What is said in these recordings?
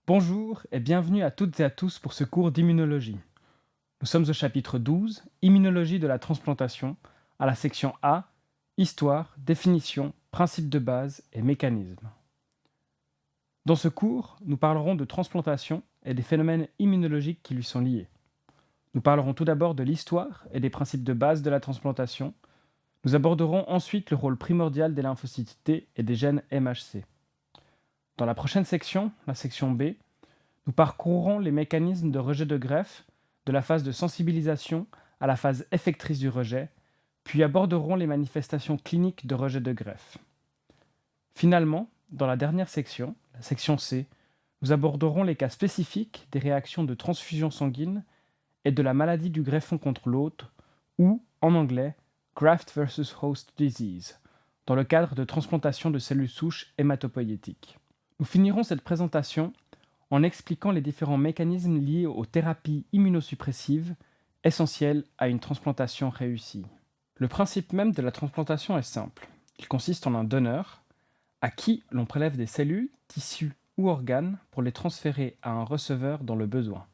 Bonjour et bienvenue à toutes et à tous pour ce cours d'immunologie. Nous sommes au chapitre 12, Immunologie de la transplantation, à la section A, Histoire, définition, principes de base et mécanismes. Dans ce cours, nous parlerons de transplantation et des phénomènes immunologiques qui lui sont liés. Nous parlerons tout d'abord de l'histoire et des principes de base de la transplantation. Nous aborderons ensuite le rôle primordial des lymphocytes T et des gènes MHC. Dans la prochaine section, la section B, nous parcourrons les mécanismes de rejet de greffe, de la phase de sensibilisation à la phase effectrice du rejet, puis aborderons les manifestations cliniques de rejet de greffe. Finalement, dans la dernière section, la section C, nous aborderons les cas spécifiques des réactions de transfusion sanguine et de la maladie du greffon contre l'hôte, ou, en anglais, graft versus host disease, dans le cadre de transplantation de cellules souches hématopoïétiques. Nous finirons cette présentation en expliquant les différents mécanismes liés aux thérapies immunosuppressives essentielles à une transplantation réussie. Le principe même de la transplantation est simple. Il consiste en un donneur à qui l'on prélève des cellules, tissus ou organes pour les transférer à un receveur dans le besoin.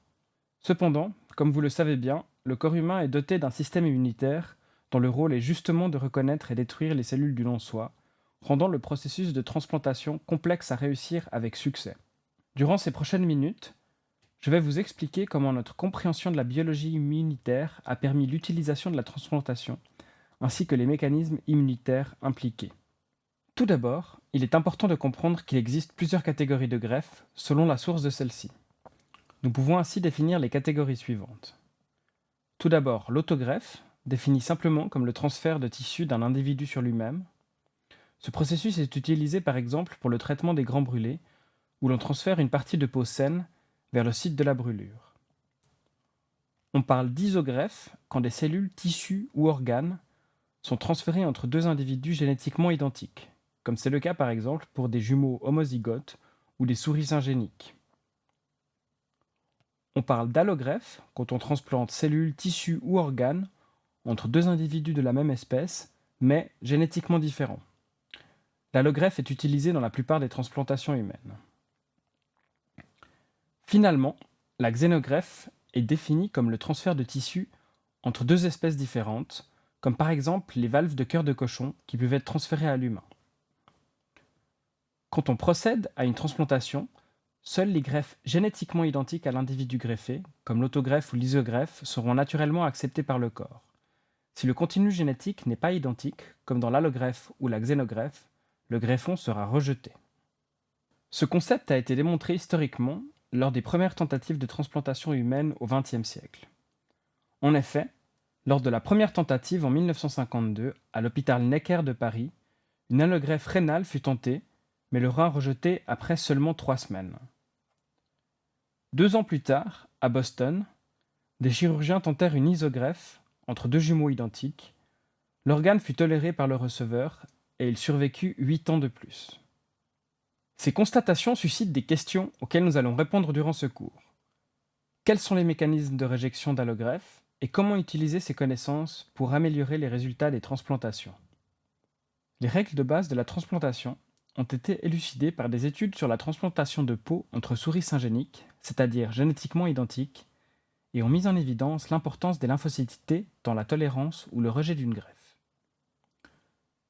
Cependant, comme vous le savez bien, le corps humain est doté d'un système immunitaire dont le rôle est justement de reconnaître et détruire les cellules du non-soi, rendant le processus de transplantation complexe à réussir avec succès. Durant ces prochaines minutes, je vais vous expliquer comment notre compréhension de la biologie immunitaire a permis l'utilisation de la transplantation, ainsi que les mécanismes immunitaires impliqués. Tout d'abord, il est important de comprendre qu'il existe plusieurs catégories de greffes selon la source de celle-ci. Nous pouvons ainsi définir les catégories suivantes. Tout d'abord, l'autogreffe, définie simplement comme le transfert de tissu d'un individu sur lui-même. Ce processus est utilisé par exemple pour le traitement des grands brûlés, où l'on transfère une partie de peau saine vers le site de la brûlure. On parle d'isogreffe quand des cellules, tissus ou organes sont transférés entre deux individus génétiquement identiques, comme c'est le cas par exemple pour des jumeaux homozygotes ou des souris syngéniques. On parle d'allogreffe quand on transplante cellules, tissus ou organes entre deux individus de la même espèce, mais génétiquement différents. L'allogreffe est utilisée dans la plupart des transplantations humaines. Finalement, la xénogreffe est définie comme le transfert de tissu entre deux espèces différentes, comme par exemple les valves de cœur de cochon qui peuvent être transférées à l'humain. Quand on procède à une transplantation, seules les greffes génétiquement identiques à l'individu greffé, comme l'autogreffe ou l'isogreffe, seront naturellement acceptées par le corps. Si le contenu génétique n'est pas identique, comme dans l'allogreffe ou la xénogreffe, le greffon sera rejeté. Ce concept a été démontré historiquement lors des premières tentatives de transplantation humaine au XXe siècle. En effet, lors de la première tentative en 1952 à l'hôpital Necker de Paris, une allogreffe rénale fut tentée, mais le rein rejeté après seulement 3 semaines. 2 ans plus tard, à Boston, des chirurgiens tentèrent une isogreffe entre deux jumeaux identiques. L'organe fut toléré par le receveur et il survécut 8 ans de plus. Ces constatations suscitent des questions auxquelles nous allons répondre durant ce cours. Quels sont les mécanismes de réjection d'allogreffe et comment utiliser ces connaissances pour améliorer les résultats des transplantations? Les règles de base de la transplantation ont été élucidées par des études sur la transplantation de peau entre souris syngéniques, c'est-à-dire génétiquement identiques, et ont mis en évidence l'importance des lymphocytes T dans la tolérance ou le rejet d'une greffe.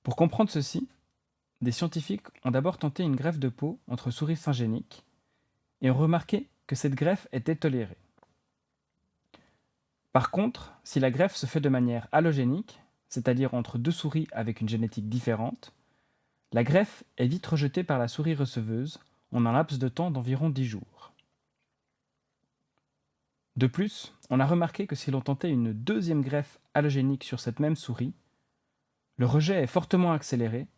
Pour comprendre ceci, des scientifiques ont d'abord tenté une greffe de peau entre souris syngéniques et ont remarqué que cette greffe était tolérée. Par contre, si la greffe se fait de manière allogénique, c'est-à-dire entre deux souris avec une génétique différente, la greffe est vite rejetée par la souris receveuse en un laps de temps d'environ 10 jours. De plus, on a remarqué que si l'on tentait une deuxième greffe allogénique sur cette même souris, le rejet est fortement accéléré,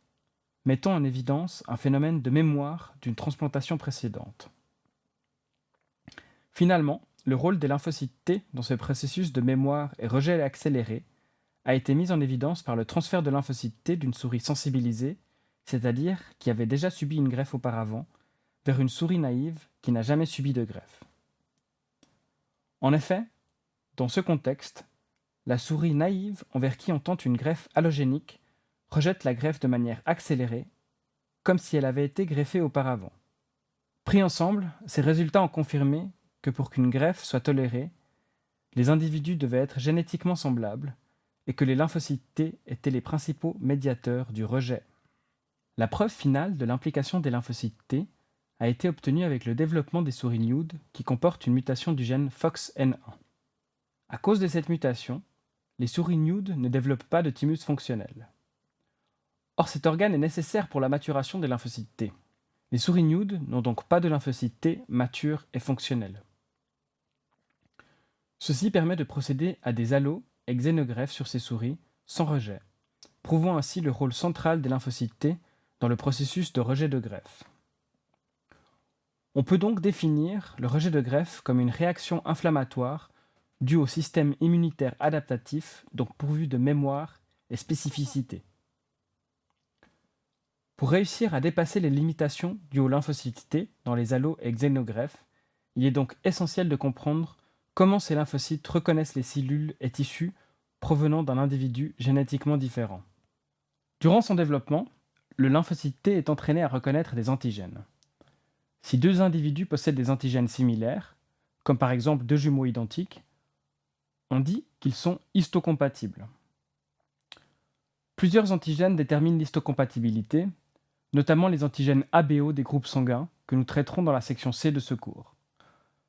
mettant en évidence un phénomène de mémoire d'une transplantation précédente. Finalement, le rôle des lymphocytes T dans ce processus de mémoire et rejet accéléré a été mis en évidence par le transfert de lymphocytes T d'une souris sensibilisée, c'est-à-dire qui avait déjà subi une greffe auparavant, vers une souris naïve qui n'a jamais subi de greffe. En effet, dans ce contexte, la souris naïve envers qui on tente une greffe allogénique rejette la greffe de manière accélérée, comme si elle avait été greffée auparavant. Pris ensemble, ces résultats ont confirmé que pour qu'une greffe soit tolérée, les individus devaient être génétiquement semblables et que les lymphocytes T étaient les principaux médiateurs du rejet. La preuve finale de l'implication des lymphocytes T a été obtenue avec le développement des souris nude qui comportent une mutation du gène FOXN1. À cause de cette mutation, les souris nude ne développent pas de thymus fonctionnel. Or, cet organe est nécessaire pour la maturation des lymphocytes T. Les souris nude n'ont donc pas de lymphocytes T matures et fonctionnels. Ceci permet de procéder à des allo- et xénogreffes sur ces souris sans rejet, prouvant ainsi le rôle central des lymphocytes T dans le processus de rejet de greffe. On peut donc définir le rejet de greffe comme une réaction inflammatoire due au système immunitaire adaptatif, donc pourvu de mémoire et spécificité. Pour réussir à dépasser les limitations dues aux lymphocytes T dans les allo- et xénogreffes, il est donc essentiel de comprendre comment ces lymphocytes reconnaissent les cellules et tissus provenant d'un individu génétiquement différent. Durant son développement, le lymphocyte T est entraîné à reconnaître des antigènes. Si deux individus possèdent des antigènes similaires, comme par exemple deux jumeaux identiques, on dit qu'ils sont histocompatibles. Plusieurs antigènes déterminent l'histocompatibilité, notamment les antigènes ABO des groupes sanguins que nous traiterons dans la section C de ce cours.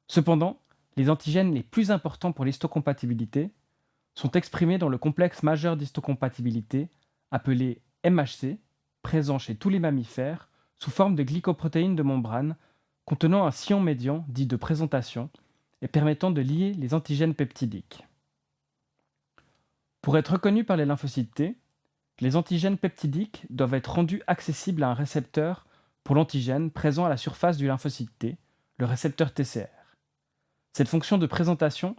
Cependant, les antigènes les plus importants pour l'histocompatibilité sont exprimés dans le complexe majeur d'histocompatibilité appelé MHC, présent chez tous les mammifères sous forme de glycoprotéines de membrane contenant un sillon médian dit de présentation et permettant de lier les antigènes peptidiques. Pour être reconnus par les lymphocytes T, les antigènes peptidiques doivent être rendus accessibles à un récepteur pour l'antigène présent à la surface du lymphocyte T, le récepteur TCR. Cette fonction de présentation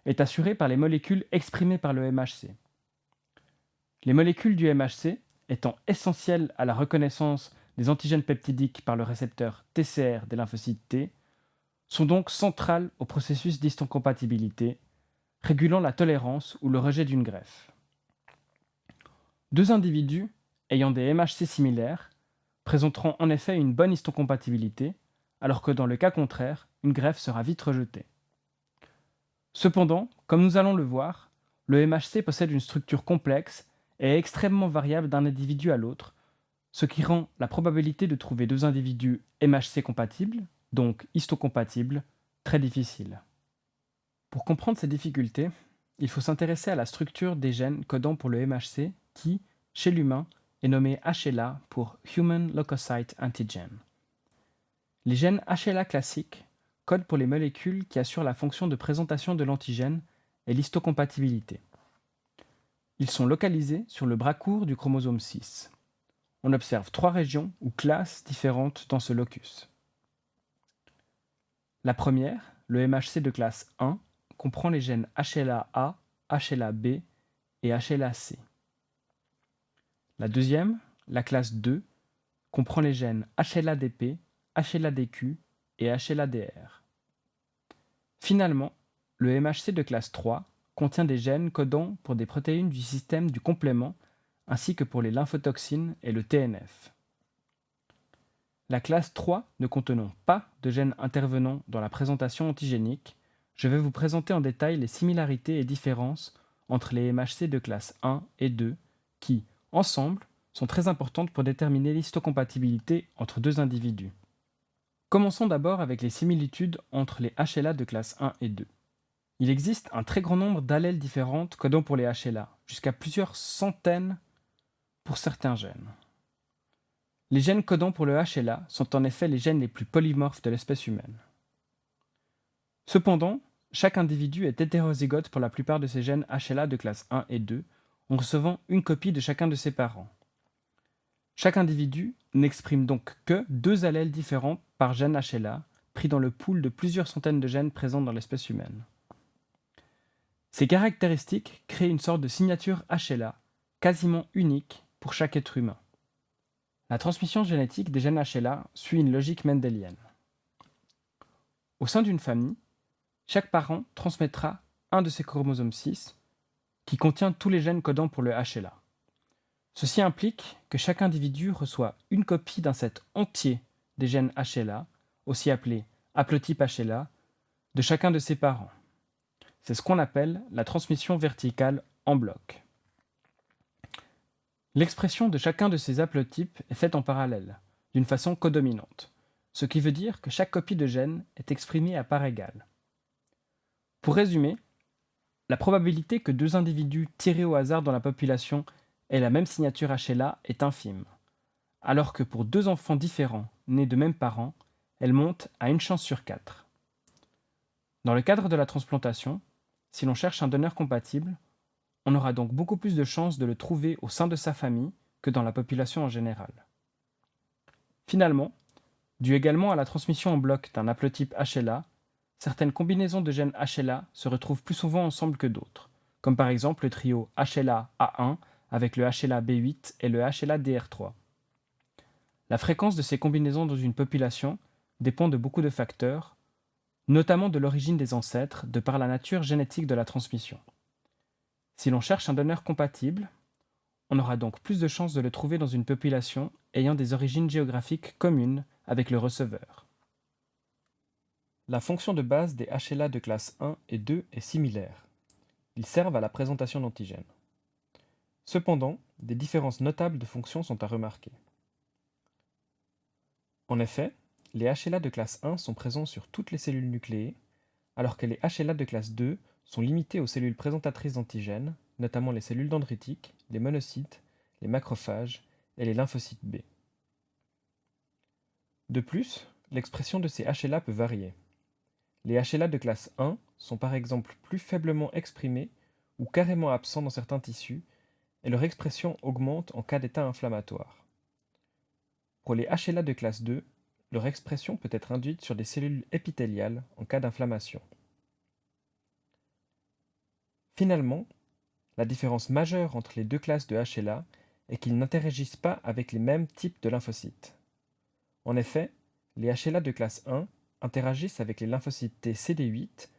est assurée par les molécules exprimées par le MHC. Les molécules du MHC, étant essentielles à la reconnaissance des antigènes peptidiques par le récepteur TCR des lymphocytes T, sont donc centrales au processus d'histocompatibilité, régulant la tolérance ou le rejet d'une greffe. Deux individus ayant des MHC similaires présenteront en effet une bonne histocompatibilité, alors que dans le cas contraire, une greffe sera vite rejetée. Cependant, comme nous allons le voir, le MHC possède une structure complexe et est extrêmement variable d'un individu à l'autre, ce qui rend la probabilité de trouver deux individus MHC compatibles, donc histocompatibles, très difficile. Pour comprendre ces difficultés, il faut s'intéresser à la structure des gènes codant pour le MHC qui, chez l'humain, est nommé HLA pour Human Leukocyte Antigen. Les gènes HLA classiques codent pour les molécules qui assurent la fonction de présentation de l'antigène et l'histocompatibilité. Ils sont localisés sur le bras court du chromosome 6. On observe trois régions ou classes différentes dans ce locus. La première, le MHC de classe 1, comprend les gènes HLA-A, HLA-B et HLA-C. La deuxième, la classe 2, comprend les gènes HLA-DP, HLA-DQ et HLA-DR. Finalement, le MHC de classe 3 contient des gènes codant pour des protéines du système du complément ainsi que pour les lymphotoxines et le TNF. La classe 3 ne contenant pas de gènes intervenant dans la présentation antigénique, je vais vous présenter en détail les similarités et différences entre les MHC de classe 1 et 2 qui, ensemble, sont très importantes pour déterminer l'histocompatibilité entre deux individus. Commençons d'abord avec les similitudes entre les HLA de classe 1 et 2. Il existe un très grand nombre d'allèles différentes codant pour les HLA, jusqu'à plusieurs centaines pour certains gènes. Les gènes codant pour le HLA sont en effet les gènes les plus polymorphes de l'espèce humaine. Cependant, chaque individu est hétérozygote pour la plupart de ces gènes HLA de classe 1 et 2, en recevant une copie de chacun de ses parents. Chaque individu n'exprime donc que deux allèles différents par gène HLA, pris dans le pool de plusieurs centaines de gènes présents dans l'espèce humaine. Ces caractéristiques créent une sorte de signature HLA, quasiment unique pour chaque être humain. La transmission génétique des gènes HLA suit une logique mendélienne. Au sein d'une famille, chaque parent transmettra un de ses chromosomes 6 qui contient tous les gènes codant pour le HLA. Ceci implique que chaque individu reçoit une copie d'un set entier des gènes HLA aussi appelé haplotype HLA, de chacun de ses parents. C'est ce qu'on appelle la transmission verticale en bloc. L'expression de chacun de ces haplotypes est faite en parallèle, d'une façon codominante, ce qui veut dire que chaque copie de gène est exprimée à part égale. Pour résumer, la probabilité que deux individus tirés au hasard dans la population aient la même signature HLA est infime, alors que pour deux enfants différents nés de mêmes parents, elle monte à 1 chance sur 4. Dans le cadre de la transplantation, si l'on cherche un donneur compatible, on aura donc beaucoup plus de chances de le trouver au sein de sa famille que dans la population en général. Finalement, dû également à la transmission en bloc d'un haplotype HLA, certaines combinaisons de gènes HLA se retrouvent plus souvent ensemble que d'autres, comme par exemple le trio HLA-A1 avec le HLA-B8 et le HLA-DR3. La fréquence de ces combinaisons dans une population dépend de beaucoup de facteurs, notamment de l'origine des ancêtres, de par la nature génétique de la transmission. Si l'on cherche un donneur compatible, on aura donc plus de chances de le trouver dans une population ayant des origines géographiques communes avec le receveur. La fonction de base des HLA de classe 1 et 2 est similaire. Ils servent à la présentation d'antigènes. Cependant, des différences notables de fonction sont à remarquer. En effet, les HLA de classe 1 sont présents sur toutes les cellules nucléées, alors que les HLA de classe 2 sont limités aux cellules présentatrices d'antigènes, notamment les cellules dendritiques, les monocytes, les macrophages et les lymphocytes B. De plus, l'expression de ces HLA peut varier. Les HLA de classe 1 sont par exemple plus faiblement exprimés ou carrément absents dans certains tissus, et leur expression augmente en cas d'état inflammatoire. Pour les HLA de classe 2, leur expression peut être induite sur des cellules épithéliales en cas d'inflammation. Finalement, la différence majeure entre les deux classes de HLA est qu'ils n'interagissent pas avec les mêmes types de lymphocytes. En effet, les HLA de classe 1 interagissent avec les lymphocytes T CD8,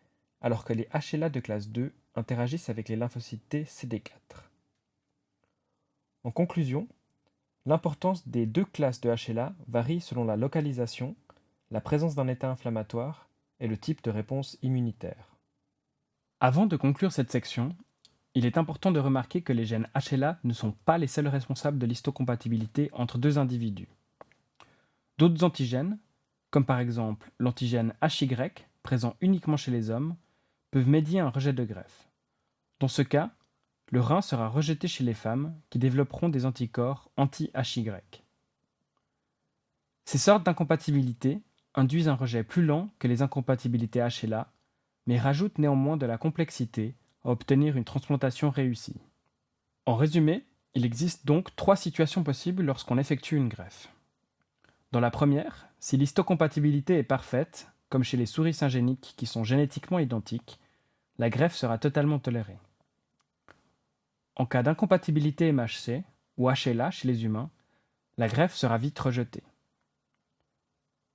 alors que les HLA de classe 2 interagissent avec les lymphocytes T CD4. En conclusion, l'importance des deux classes de HLA varie selon la localisation, la présence d'un état inflammatoire et le type de réponse immunitaire. Avant de conclure cette section, il est important de remarquer que les gènes HLA ne sont pas les seuls responsables de l'histocompatibilité entre deux individus. D'autres antigènes, comme par exemple l'antigène HY, présent uniquement chez les hommes, peuvent médier un rejet de greffe. Dans ce cas, le rein sera rejeté chez les femmes qui développeront des anticorps anti-HY. Ces sortes d'incompatibilités induisent un rejet plus lent que les incompatibilités HLA, mais rajoutent néanmoins de la complexité à obtenir une transplantation réussie. En résumé, il existe donc 3 situations possibles lorsqu'on effectue une greffe. Dans la première, si l'histocompatibilité est parfaite, comme chez les souris syngéniques qui sont génétiquement identiques, la greffe sera totalement tolérée. En cas d'incompatibilité MHC ou HLA chez les humains, la greffe sera vite rejetée.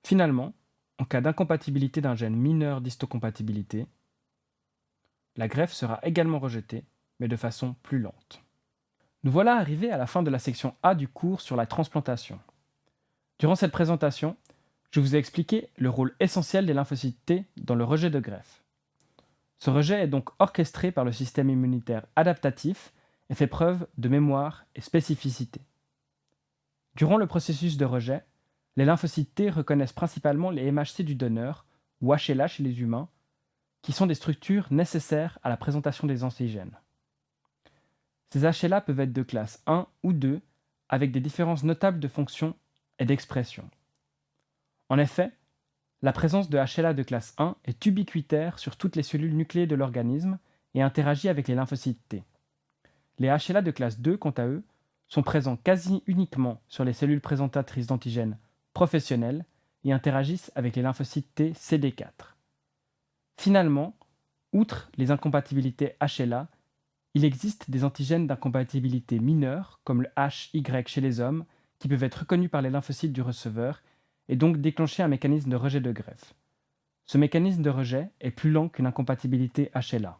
Finalement, en cas d'incompatibilité d'un gène mineur d'histocompatibilité, la greffe sera également rejetée, mais de façon plus lente. Nous voilà arrivés à la fin de la section A du cours sur la transplantation. Durant cette présentation, je vous ai expliqué le rôle essentiel des lymphocytes T dans le rejet de greffe. Ce rejet est donc orchestré par le système immunitaire adaptatif et fait preuve de mémoire et spécificité. Durant le processus de rejet, les lymphocytes T reconnaissent principalement les MHC du donneur, ou HLA chez les humains, qui sont des structures nécessaires à la présentation des antigènes. Ces HLA peuvent être de classe 1 ou 2, avec des différences notables de fonction et d'expression. En effet, la présence de HLA de classe 1 est ubiquitaire sur toutes les cellules nucléées de l'organisme et interagit avec les lymphocytes T. Les HLA de classe 2, quant à eux, sont présents quasi uniquement sur les cellules présentatrices d'antigènes professionnels et interagissent avec les lymphocytes T CD4. Finalement, outre les incompatibilités HLA, il existe des antigènes d'incompatibilité mineure, comme le HY chez les hommes, qui peuvent être reconnus par les lymphocytes du receveur et donc déclencher un mécanisme de rejet de greffe. Ce mécanisme de rejet est plus lent qu'une incompatibilité HLA.